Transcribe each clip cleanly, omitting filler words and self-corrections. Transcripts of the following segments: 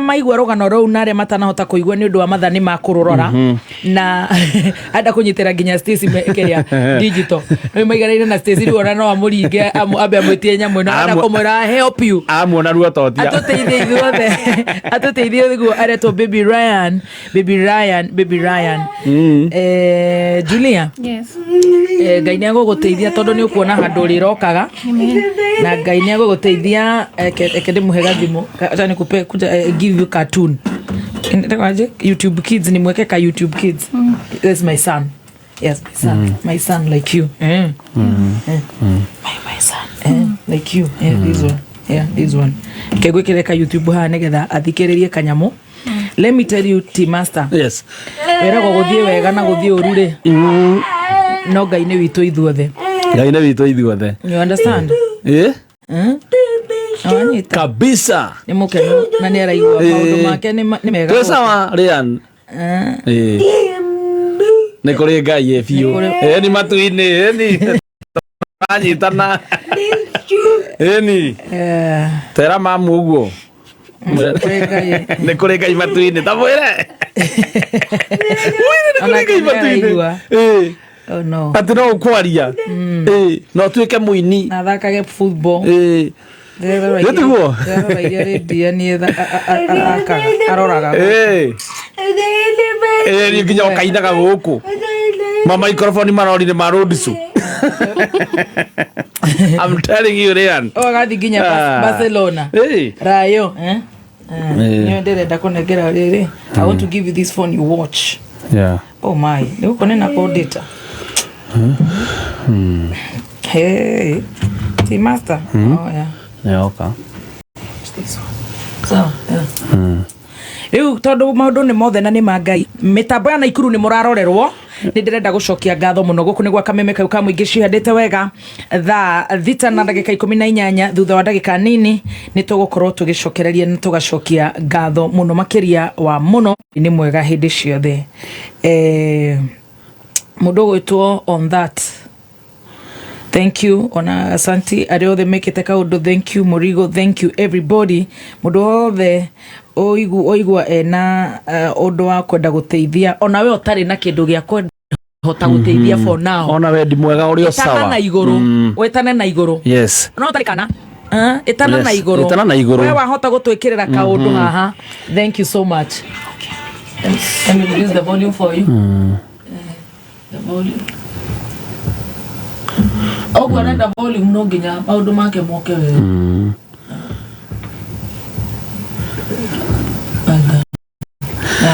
maigua rogano rou na aria matanahota kuigua ni undu wa mathani ma kurorora na ada kunyitira nginya Stacy mekeria digital no maigareire na Stacy ri no amuringe ambe amwitie nyamu no ada kumura help you amuona ruo totia atuteithie guo areto baby Ryan Julia yes Ngai ni aguguteithia tondu ni ukuona handu rirokaga na Ngai ni aguguteithia ekende muhega thimu acha nikupe give you cartoon YouTube Kids ni mweke ka YouTube Kids that's my son. Yes, my son. My son like you. My son. Like you. This one. This one. Kegwekere ka YouTube ha negetha athikiririe kanyamu. Let me tell you, T-Master. Yes. Wera guthie wega na guthie urure. No Ngai ni witu ithuothe. Ngai ni witu ithuothe. You understand? Kabisa. Ni mukeno na ni araigua maundu make ni mega. Pesa wa Ryan. Ni kuri Ngai biu. Ni matu-ini ni. Anyitana. Ni. Tera mamu uguo. Ni kuri Ngai matu-ini tamwire. Ni kuri Ngai matu-ini. Oh no. Ati no kwaria. No tuike muini. Na thakage football. Yetugo. Aroraga. Ni kinya kainaga guku. Mama microphone marori ni marodisu. I'm telling you, Ryan. Oh, gathi ginya Barcelona. Rayo, you ndirenda kunegera riri. I want to give you this phone you watch. Yeah. Oh my. Ni uko nena call data. Hey. T-Master. Oh yeah. Yeah, okay. This one. So, Riu tondu maundu ni mothe na ni mangai mitambo ya Naikuru ni murarorerwo ni ndirenda gucokia ngatho muno guku ni gwa kameme kau ka muingi cihandite wega thita na ndagika 18 thutha wa ndagika nini ni tugukorwo tugicokereria ni tugacokia ngatho muno makiria wa muno ni mwega hindi ciothe mundu gwitwo on that. Thank you ona asanti ariothe mekete kaundu. Thank you Murigo, thank you everybody. Mundu othe oigua ena undu wa kwenda guteithia ona we otari na kindu gia kwenda hota guteithia for now. Ona we ndi mwega uri sawa. Etana na iguru. Wetane na iguru. Yes. No otari kana. Etana na iguru. Etana na iguru. We wahota gutwikirira kaundu haha. Thank you so much. Let me reduce the volume for you. The volume. Ogwa nenda volume no nginya maundu make moke we.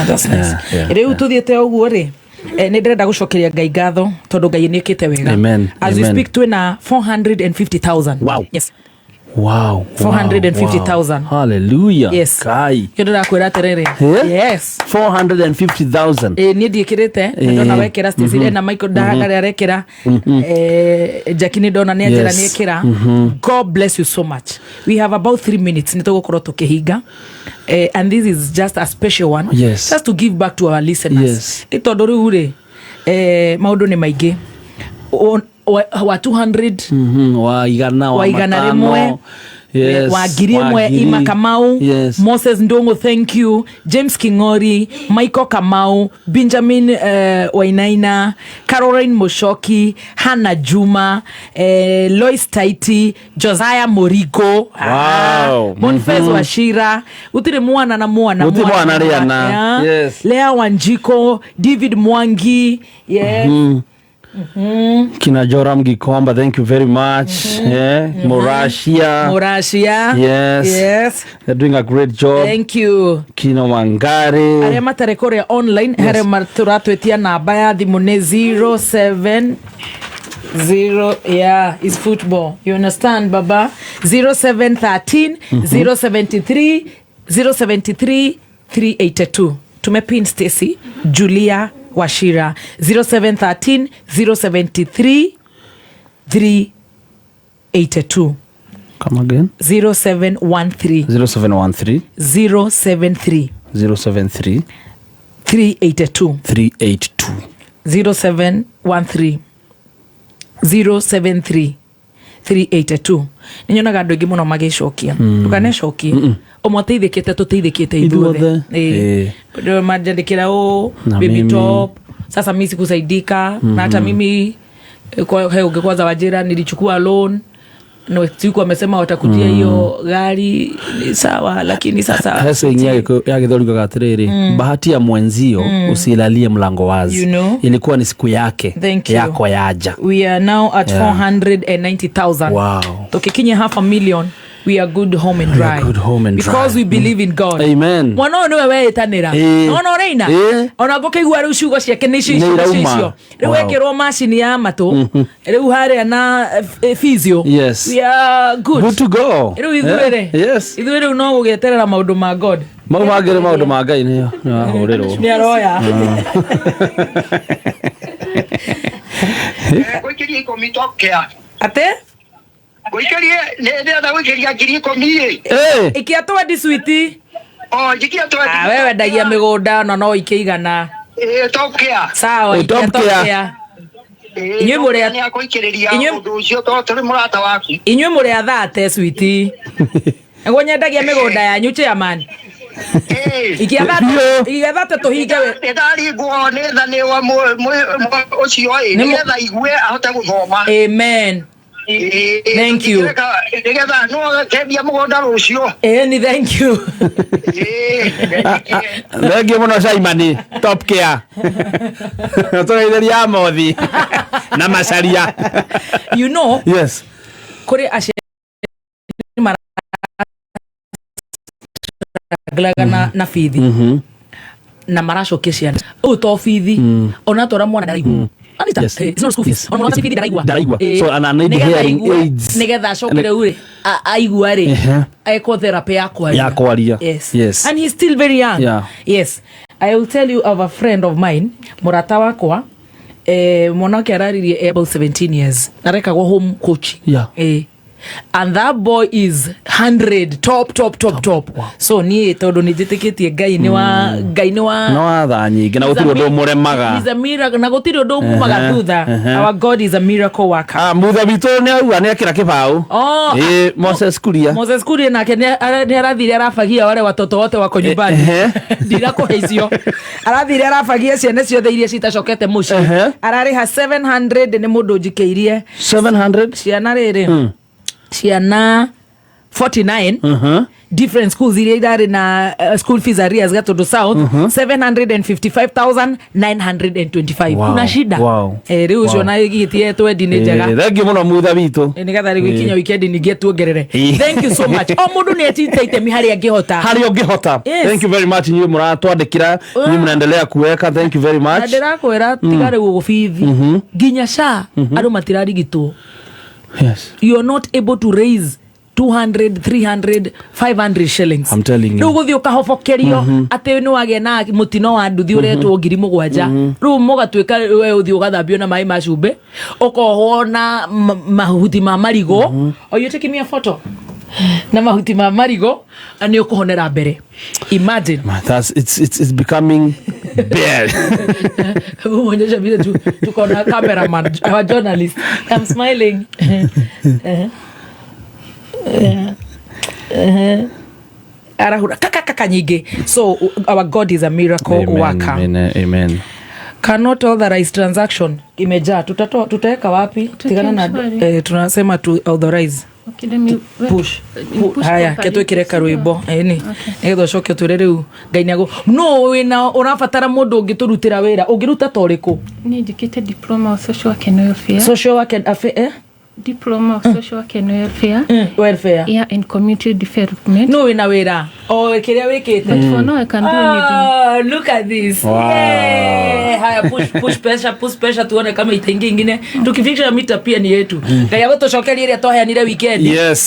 That's nice. Riu tuthiete oguo ri ni ndirenda gucokeria Ngai ngatho tondu Ngai ni ekite wega. Amen. As we speak twina 450,000. Wow. Yes. Wow. 450,000. Hallelujah. Yes. Kai. Kindira kwira terere. Yes. 450,000. Ni ndiikirite ndona wekera Stacy na Michael Dahaga arekera Jackie ni ndona ni ajira ni ekira. God bless you so much. We have about 3 minutes ni tugukorwo tukihinga. And this is just a special one. Yes. Just to give back to our listeners. Yes. Itondu riu ri maundu ni maingi wa 200 wa igana rimwe. Yes. Wa ngiri imwe Ima Kamau. Yes. Moses Ndongo, thank you. James Kingori, Michael Kamau, Benjamin Wainaina, Caroline Moshoki, Hannah Juma, Lois Taiti, Josiah Morigo. Wow. Monfez Washira, utire mwana na mwana. Utire mwana Riana. Yes. Lea Wanjiko, David Mwangi. Yes. Kina Joram Gikomba, thank you very much. Morashia. Yes. They're doing a great job. Thank you. Kina Wangari. Aria matarekore online. Yes. Hare maturatuetia namba ya thimu ni 070 is football. You understand, Baba? 0713 073 382. Tumepin Stacy Julia Washira 0713 073 382. Come again. 0713 0713 073 382. 0713 073 382 ninyonaga andũ aingĩ mũno magicokia tukanecokie ũmoteithĩkĩte tũteithĩkĩte ithuothe ndio majandikira baby top sasa mimi sikusaidika na hata mimi kwa hiyo ungekwaza wajira nilichukua loan na siku amesema watakujia hiyo gari ni sawa, lakini sasa ya githoriga gatiriri bahati ya mwenzio usilalie mlango wazi, ilikuwa ni siku yake yako yaja. We are now at 490,000. Wow. Tukikinya $500,000 we are good home and dry because we believe in God. Amen. Mwana niwe wetanira ona reina ona gukigwa riu ciugo ciake ni icio riu ekirwo machine ya matu riu haria na physio. Yes. We are good to go riu ithuire ithuire no gugeterera maundu ma God magere maundu ma Ngai ni ahuriro ni aroya Kuikirie komitokea ate Kuikirie nenda wikiria kiri komie ikiatwa di sweetie jikia to wewe ndagia migunda no ikigana tokea sawa ikiatokea inywe muria ni akuikiriria undu ucio to turi murata waku inywe muria thate sweetie ngo nyendagia migunda yanyu chairman ikiathate tuhinge we ndari guo ni thani wa ucio ni getha igue ahote guthoma. Amen. Thank you. Nigetha no kebia mugunda rucio ni thank you. Thank you muno Simon Top Care turetheria mothi na macaria yes kuri ashe glagana na fithi na maracokia ciana to fithi ona tora mwana ndarigu it's not school fees ona mwana fithi ndaraigua so ana need hearing aids nigetha acokere ure aigua ri aiko therapy ya kwaria. Yes and he's still very young. Yes, I will tell you of a friend of mine murata wakwa mwanake araririe about 17 years narekagwo home coach and that boy is 100 top. Wow. So ni tondu ni jitikitie Ngai ni wa no tha nyingi na gutiro ndo muremaga is a miracle na gutiro ndo mumaga thutha. Our God is a miracle worker. Mutha bitu ni auga ni akira kibao Moses Kuria nake ni arathire arafagia wale watoto wote wako nyumbani ndira kuheizio arathire arafagia ciana ciothe iria citacokete muci arariha 700 ni mundu njikeirie 700 ciana riri ciana 49 different schools irari na school fees arrears gato do south 755,925. Kuna shida riu cio na igitie twendi ni njega thank you muno mutha bitu ni gatha ri gikinya weekend ni getuongerere thank you so much o mundu ni atite mi hari angihota thank you very much ni muratwandikira ni mnaendelea kuweka thank you very much ndira kwera tigare gugufithi ginya sha andu matirarigitwo. Yes. You are not able to raise 200, 300, 500 shillings. I'm telling you. Rugo thio kahofokerio ate ni wage na mutino wa nduthi uretwo 7,000. Ru mugatwika we uthi ugathambio na mai macumbe ukohona mahuti ma marigo. Are you taking me a photo? Na mahuti ma marigo ani ukohonera mbere. Imagine. It's becoming bad. Uonyesha vile tuko na cameraman, our journalist. I'm smiling. Arahura kaka nyingi. So our God is a miracle worker. Amen. Cannot authorize transaction imejaa. Tutaweka wapi? Tigana na tunasema to authorize. Okay, let me push. Haya ketu kireka rwimbo ni nigetho coke tureriu Ngai nago no wina urafatara mundu ungiturutira wira ungiruta toriku ni dikete diploma of social work and welfare diploma of social work and welfare and community development. No wina wira o kiria wikite for now I can do anything. Look at this. Wow. Haya push pressure tuone kama itaingia ingine tukifikisha mita pia ni yetu Ngai agotocokeria iria twaheanire weekend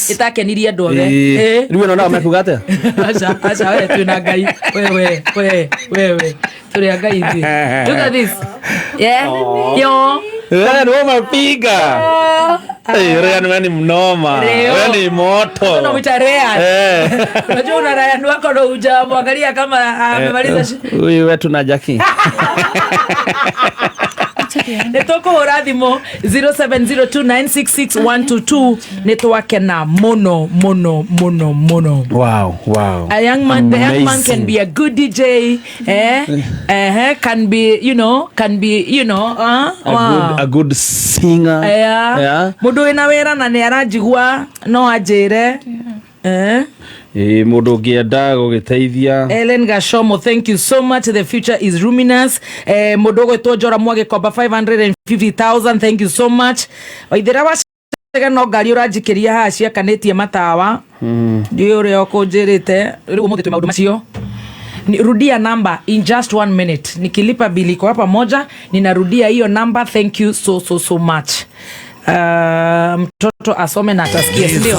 itakenirie andu othe riu no mekugate acha wewe tuna Ngai wewe turi Ngai thi. Look at this yo no mapiga Rea ni mnoma wewe ni moto no mitarea unajua una Ryan wako ndo hujamwangalia kama amemaliza huyu wetu na Jackie Netoko horathimo 0702966122 netwake na mono. Wow. A young man, the young man can be a good DJ, can be, a good singer. Mudu ina wera na ne arajigwa no ajere. Mudu ngienda gugiteithia. Ellen Gashomo, thank you so much. The future is luminous. Mudu gwetwo Njora Mwage koba 550,000. Thank you so much. Waithira wa no ngari urajikiria haha ciakanetie matawa. Ndio uri okunjirite riu umuthi maundu macio. Rudia namba in just 1 minute. Nikilipa bili kwa pamoja, ninarudia hiyo namba. Thank you so much. Mtoto asome na atasikia, ndio.